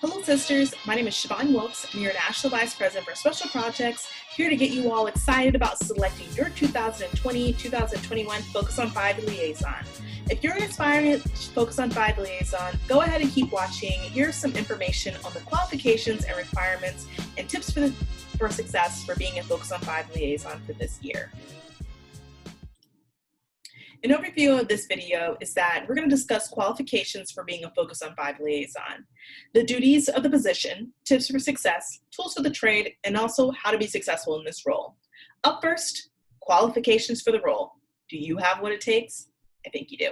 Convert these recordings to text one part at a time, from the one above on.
Hello sisters, my name is Siobhan Wilkes. I'm your National Vice President for Special Projects, here to get you all excited about selecting your 2020-2021 Focus on 5 Liaison. If you're an aspiring Focus on 5 Liaison, go ahead and keep watching. Here's some information on the qualifications and requirements and tips for success for being a Focus on 5 Liaison for this year. An overview of this video is that we're going to discuss qualifications for being a Focus on 5 liaison, the duties of the position, tips for success, tools for the trade, and also how to be successful in this role. Up first, qualifications for the role. Do you have what it takes? I think you do.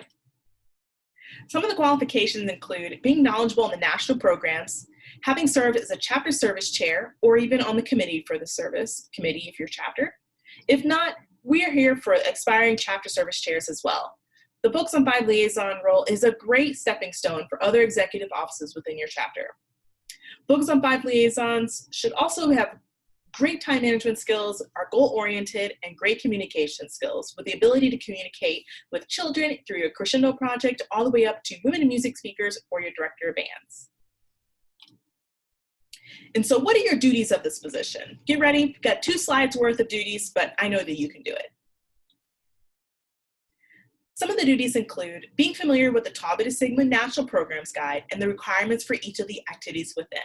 Some of the qualifications include being knowledgeable in the national programs, having served as a chapter service chair, or even on the committee for the service committee if you're chapter. If not, we are here for aspiring chapter service chairs as well. The Focus on 5 liaison role is a great stepping stone for other executive offices within your chapter. Focus on 5 liaisons should also have great time management skills, are goal-oriented, and great communication skills with the ability to communicate with children through your crescendo project all the way up to women in music speakers or your director of bands. And so what are your duties of this position? Get ready, we've got 2 slides worth of duties, but I know that you can do it. Some of the duties include being familiar with the Tau Beta Sigma National Programs Guide and the requirements for each of the activities within.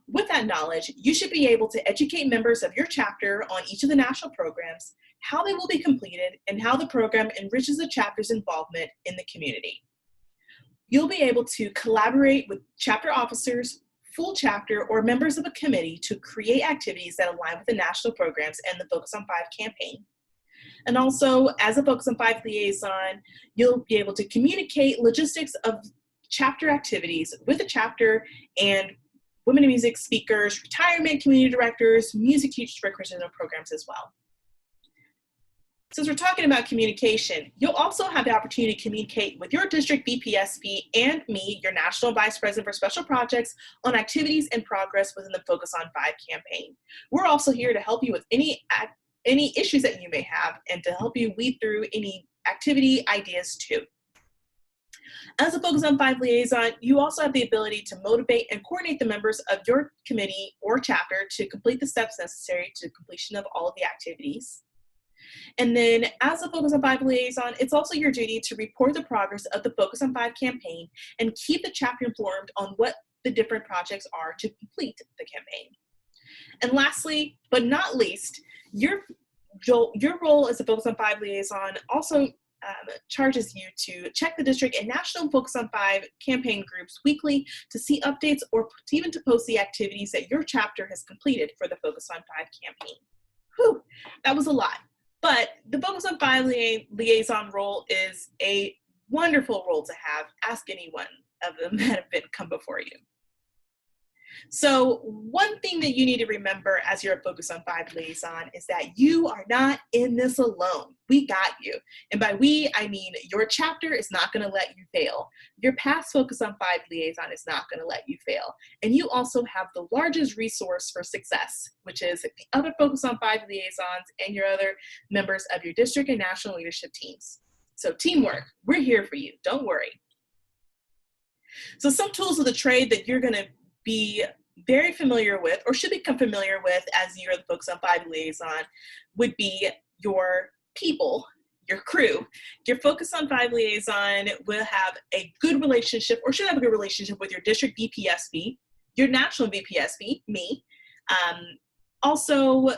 With that knowledge, you should be able to educate members of your chapter on each of the national programs, how they will be completed, and how the program enriches the chapter's involvement in the community. You'll be able to collaborate with chapter officers, full chapter, or members of a committee to create activities that align with the national programs and the Focus on 5 campaign. And also, as a Focus on 5 liaison, you'll be able to communicate logistics of chapter activities with the chapter and women in music speakers, retirement community directors, music teachers for crescendo programs as well. Since we're talking about communication, you'll also have the opportunity to communicate with your district BPSP and me, your National Vice President for Special Projects, on activities and progress within the Focus on 5 campaign. We're also here to help you with any issues that you may have and to help you weed through any activity ideas too. As a Focus on 5 liaison, you also have the ability to motivate and coordinate the members of your committee or chapter to complete the steps necessary to completion of all of the activities. And then as a Focus on 5 liaison, it's also your duty to report the progress of the Focus on 5 campaign and keep the chapter informed on what the different projects are to complete the campaign. And lastly, but not least, your role as a Focus on 5 liaison also charges you to check the district and national Focus on 5 campaign groups weekly to see updates or even to post the activities that your chapter has completed for the Focus on 5 campaign. Whew, that was a lot. But the Focus on 5 liaison role is a wonderful role to have. Ask any one of them that have come before you. So one thing that you need to remember as you're a Focus on 5 liaison is that you are not in this alone. We got you. And by we, I mean your chapter is not going to let you fail. Your past Focus on 5 liaison is not going to let you fail. And you also have the largest resource for success, which is the other Focus on 5 liaisons and your other members of your district and national leadership teams. So teamwork, we're here for you. Don't worry. So some tools of the trade that you're going to be very familiar with or should become familiar with as you're the Focus on 5 liaison would be your people, your crew. Your Focus on 5 liaison will have a good relationship or should have a good relationship with your district BPSP, your national BPSP, me. Also,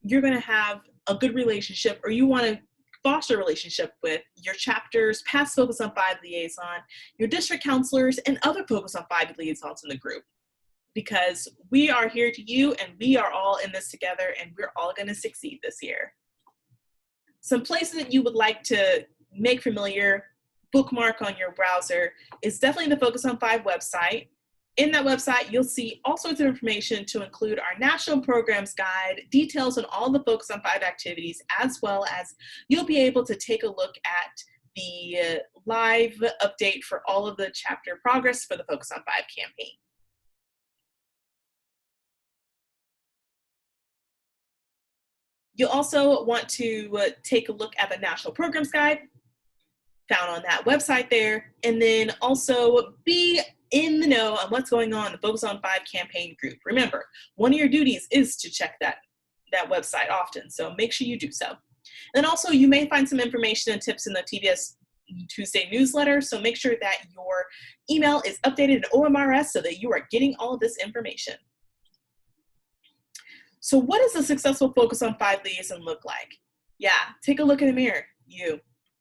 you're going to have a good relationship or you want to foster a relationship with your chapters, past Focus on 5 liaison, your district counselors, and other Focus on 5 liaisons in the group. Because we are here to you and we are all in this together and we're all going to succeed this year. Some places that you would like to make familiar, bookmark on your browser is definitely the Focus on 5 website. In that website, you'll see all sorts of information to include our National Programs Guide, details on all the Focus on 5 activities, as well as you'll be able to take a look at the live update for all of the chapter progress for the Focus on 5 campaign. You'll also want to take a look at the National Programs Guide. found on that website there. And then also be in the know on what's going on in the Focus on 5 campaign group. Remember, one of your duties is to check that website often, so make sure you do so. And also, you may find some information and tips in the TBS Tuesday newsletter, so make sure that your email is updated in OMRS so that you are getting all of this information. So what does a successful Focus on 5 liaison look like? Yeah, take a look in the mirror.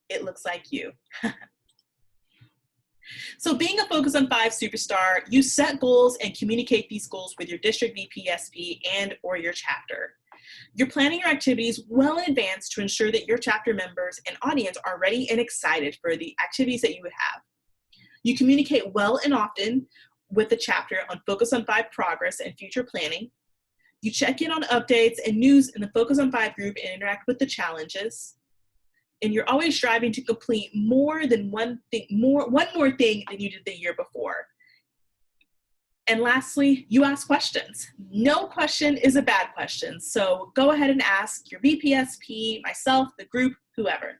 It looks like you. So being a Focus on 5 superstar, you set goals and communicate these goals with your district VPSP and or your chapter. You're planning your activities well in advance to ensure that your chapter members and audience are ready and excited for the activities that you would have. You communicate well and often with the chapter on Focus on 5 progress and future planning. You check in on updates and news in the Focus on 5 group and interact with the challenges. And you're always striving to complete one more thing than you did the year before. And lastly, you ask questions. No question is a bad question. So go ahead and ask your VPSP, myself, the group, whoever.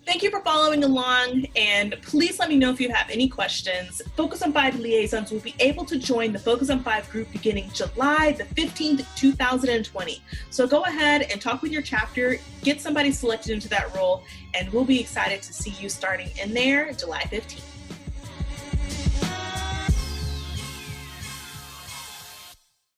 Thank you for following along, and please let me know if you have any questions. Focus on 5 liaisons will be able to join the Focus on 5 group beginning July the 15th, 2020. So go ahead and talk with your chapter, get somebody selected into that role, and we'll be excited to see you starting in there July 15th.